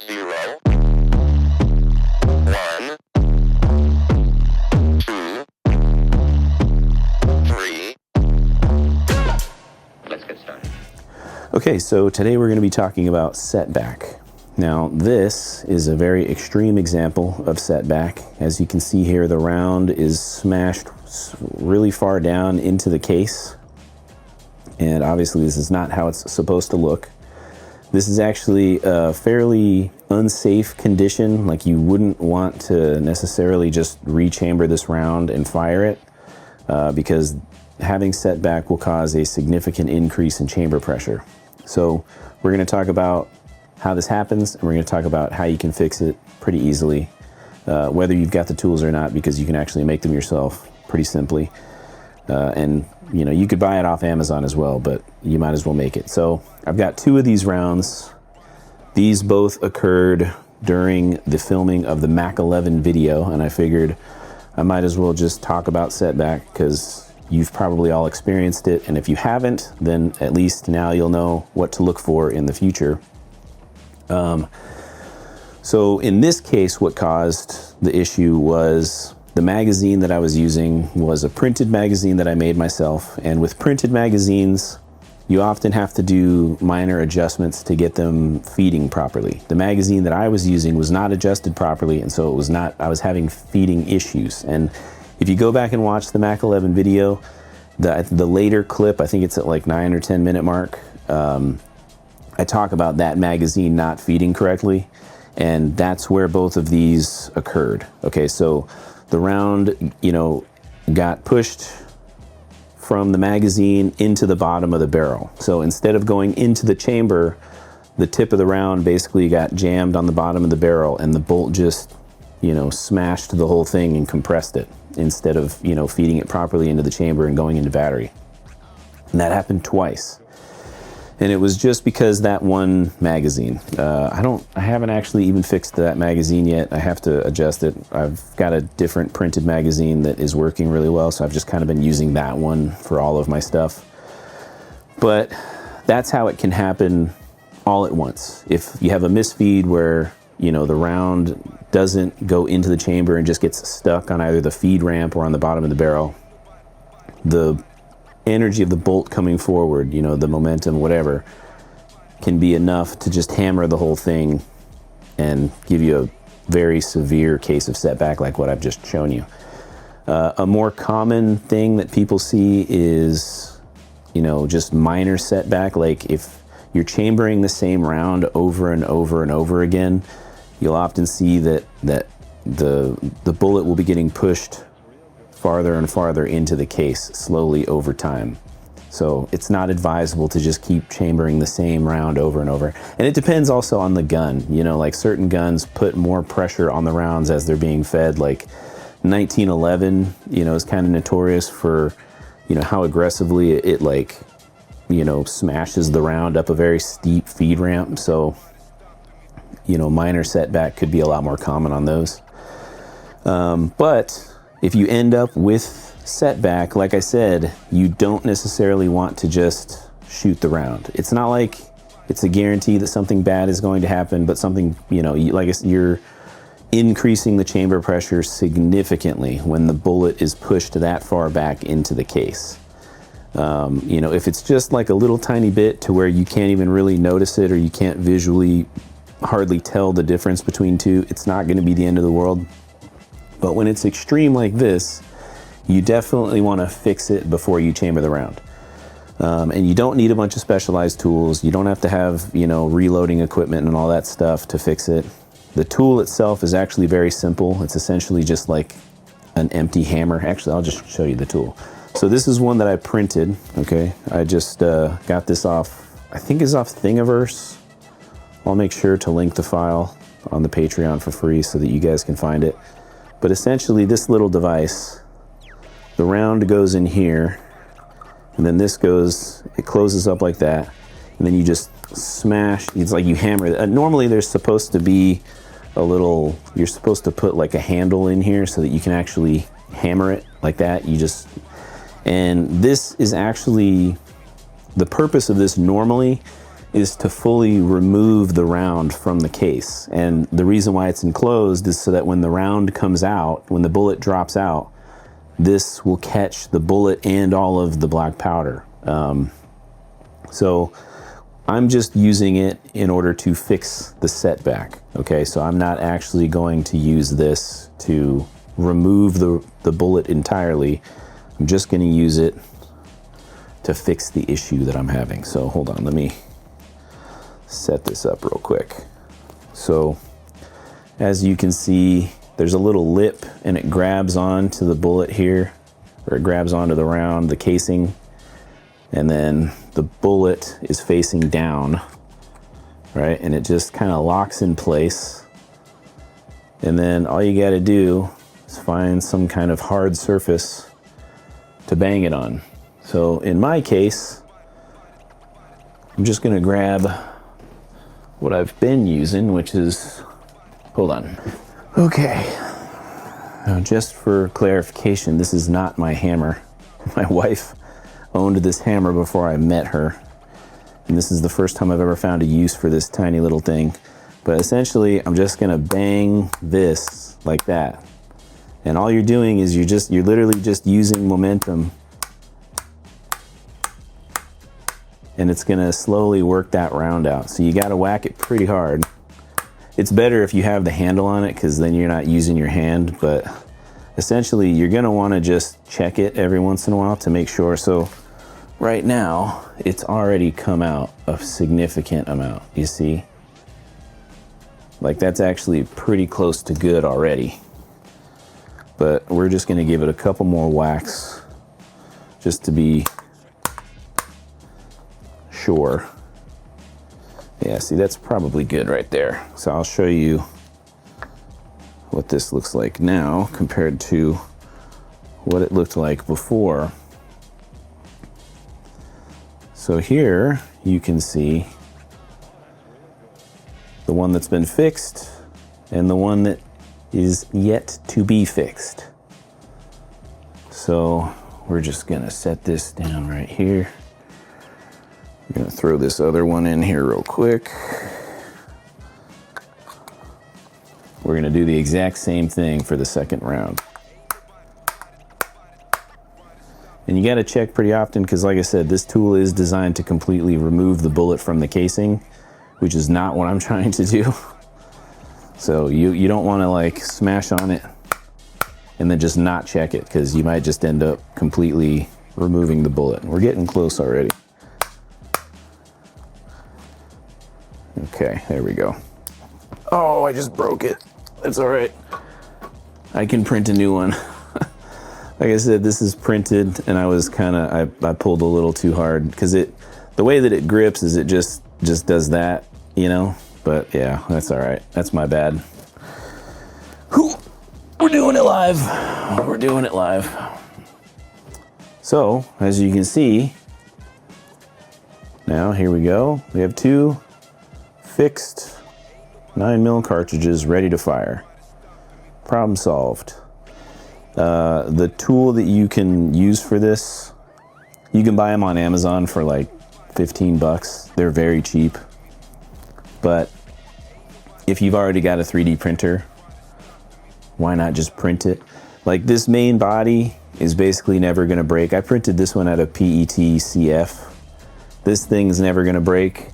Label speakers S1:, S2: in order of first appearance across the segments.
S1: 0, 1, 2, 3. Let's get started.
S2: Okay, so today we're going to be talking about setback. Now, this is a very extreme example of setback. As you can see here, the round is smashed really far down into the case. And obviously this is not how it's supposed to look. This is actually a fairly unsafe condition. Like, you wouldn't want to necessarily just rechamber this round and fire it because having setback will cause a significant increase in chamber pressure. So we're going to talk about how this happens, and we're going to talk about how you can fix it pretty easily, whether you've got the tools or not, because you can actually make them yourself pretty simply. And you know, you could buy it off Amazon as well, but you might as well make it. So I've got two of these rounds. These both occurred during the filming of the Mach 11 video, and I figured I might as well just talk about setback because you've probably all experienced it, and if you haven't, then at least now you'll know what to look for in the future. So in this case, what caused the issue was the magazine that I was using was a printed magazine that I made myself, and with printed magazines, you often have to do minor adjustments to get them feeding properly. The magazine that I was using was not adjusted properly, and so it was not, I was having feeding issues. And if you go back and watch the Mach 11 video, the later clip, I think it's at like 9 or 10 minute mark, I talk about that magazine not feeding correctly, and that's where both of these occurred. Okay, so the round, you know, got pushed from the magazine into the bottom of the barrel. So instead of going into the chamber, the tip of the round basically got jammed on the bottom of the barrel, and the bolt just, you know, smashed the whole thing and compressed it instead of, you know, feeding it properly into the chamber and going into battery. And that happened twice. And it was just because that one magazine. I haven't actually even fixed that magazine yet. I have to adjust it. I've got a different printed magazine that is working really well, so I've just kind of been using that one for all of my stuff. But that's how it can happen all at once. If you have a misfeed where, you know, the round doesn't go into the chamber and just gets stuck on either the feed ramp or on the bottom of the barrel, the energy of the bolt coming forward, you know, the momentum, whatever, can be enough to just hammer the whole thing and give you a very severe case of setback like what I've just shown you. A more common thing that people see is, you know, just minor setback. Like if you're chambering the same round over and over and over again, you'll often see that the bullet will be getting pushed farther and farther into the case slowly over time. So it's not advisable to just keep chambering the same round over and over. And it depends also on the gun. You know, like certain guns put more pressure on the rounds as they're being fed. Like 1911, you know, is kind of notorious for, you know, how aggressively it like, you know, smashes the round up a very steep feed ramp. So, you know, minor setback could be a lot more common on those. But if you end up with setback, like I said, you don't necessarily want to just shoot the round. It's not like it's a guarantee that something bad is going to happen, but something, you know, like you're increasing the chamber pressure significantly when the bullet is pushed that far back into the case. You know, if it's just like a little tiny bit to where you can't even really notice it, or you can't visually hardly tell the difference between two, it's not going to be the end of the world. But when it's extreme like this, you definitely want to fix it before you chamber the round. And you don't need a bunch of specialized tools. You don't have to have, you know, reloading equipment and all that stuff to fix it. The tool itself is actually very simple. It's essentially just like an empty hammer. Actually, I'll just show you the tool. So this is one that I printed, okay? I just got this off, I think it's off Thingiverse. I'll make sure to link the file on the Patreon for free so that you guys can find it. But essentially this little device, the round goes in here, and then this goes, it closes up like that, and then you just smash, it's like you hammer it. Normally there's supposed to be a little, you're supposed to put like a handle in here so that you can actually hammer it like that. You just, and this is actually, the purpose of this normally is to fully remove the round from the case. And the reason why it's enclosed is so that when the round comes out, when the bullet drops out, this will catch the bullet and all of the black powder. So I'm just using it in order to fix the setback. Okay, so I'm not actually going to use this to remove the bullet entirely. I'm just going to use it to fix the issue that I'm having. So hold on, let me set this up real quick. So as you can see, there's a little lip and it grabs onto the bullet here, or it grabs onto the round, the casing, and then the bullet is facing down, right? And it just kind of locks in place. And then all you got to do is find some kind of hard surface to bang it on. So in my case, I'm just going to grab what I've been using, which is, hold on. Okay. Now, just for clarification, this is not my hammer. My wife owned this hammer before I met her, and this is the first time I've ever found a use for this tiny little thing. But essentially, I'm just gonna bang this like that. And all you're doing is you're literally just using momentum, and it's gonna slowly work that round out. So you gotta whack it pretty hard. It's better if you have the handle on it, because then you're not using your hand, but essentially you're gonna wanna just check it every once in a while to make sure. So right now, it's already come out a significant amount, you see? Like, that's actually pretty close to good already. But we're just gonna give it a couple more whacks just to be sure. Yeah, see, that's probably good right there. So I'll show you what this looks like now compared to what it looked like before. So here you can see the one that's been fixed and the one that is yet to be fixed. So we're just gonna set this down right here. I'm gonna throw this other one in here real quick. We're gonna do the exact same thing for the second round. And you gotta check pretty often, because like I said, this tool is designed to completely remove the bullet from the casing, which is not what I'm trying to do. So you don't wanna like smash on it and then just not check it, because you might just end up completely removing the bullet. We're getting close already. Okay, there we go. Oh, I just broke it. That's all right. I can print a new one. Like I said, this is printed, and I was I pulled a little too hard, because the way that it grips is it just does that, you know? But yeah, that's all right. That's my bad. Whew. We're doing it live. We're doing it live. So, as you can see, now here we go. We have two fixed 9mm cartridges ready to fire. Problem solved. The tool that you can use for this, you can buy them on Amazon for like 15 bucks. They're very cheap. But if you've already got a 3D printer, why not just print it? Like, this main body is basically never gonna break. I printed this one out of PET CF. This thing's never gonna break.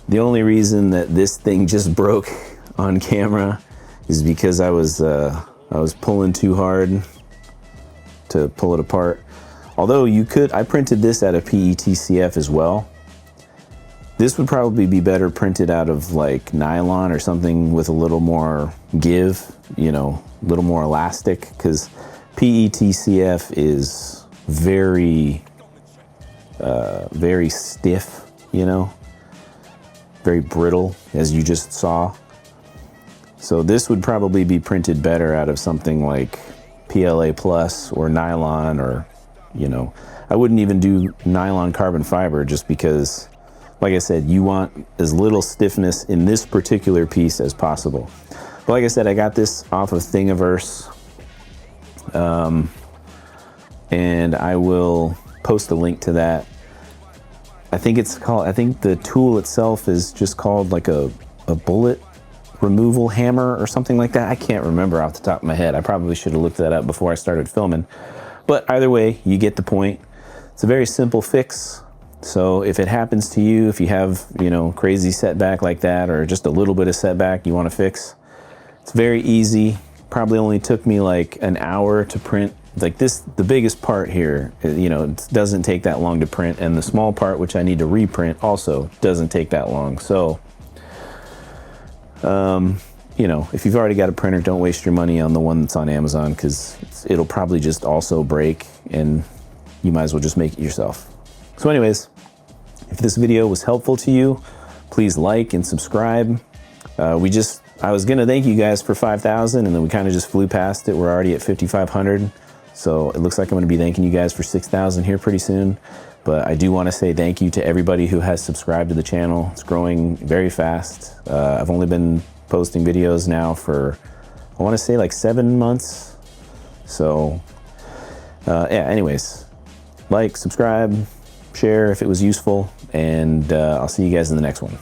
S2: The only reason that this thing just broke on camera is because I was pulling too hard to pull it apart. Although I printed this out of PET CF as well. This would probably be better printed out of like nylon or something with a little more give, you know, a little more elastic, because PET CF is very stiff, you know, very brittle, as you just saw. So this would probably be printed better out of something like PLA Plus or nylon, or, you know, I wouldn't even do nylon carbon fiber, just because, like I said, you want as little stiffness in this particular piece as possible. But like I said, I got this off of Thingiverse, and I will post a link to that I think the tool itself is just called like a bullet removal hammer or something like that. I can't remember off the top of my head. I probably should have looked that up before I started filming. But either way, you get the point. It's a very simple fix. So if it happens to you, if you have, crazy setback like that, or just a little bit of setback you want to fix, it's very easy. Probably only took me like an hour to print. Like this, the biggest part here, it doesn't take that long to print, and the small part, which I need to reprint, also doesn't take that long. So, if you've already got a printer, don't waste your money on the one that's on Amazon, because it'll probably just also break, and you might as well just make it yourself. So anyways, if this video was helpful to you, please like and subscribe. I was gonna thank you guys for 5,000, and then we kind of just flew past it. We're already at 5,500. So it looks like I'm gonna be thanking you guys for 6,000 here pretty soon. But I do wanna say thank you to everybody who has subscribed to the channel. It's growing very fast. I've only been posting videos now for, I wanna say like 7 months. So anyways, like, subscribe, share if it was useful, and I'll see you guys in the next one.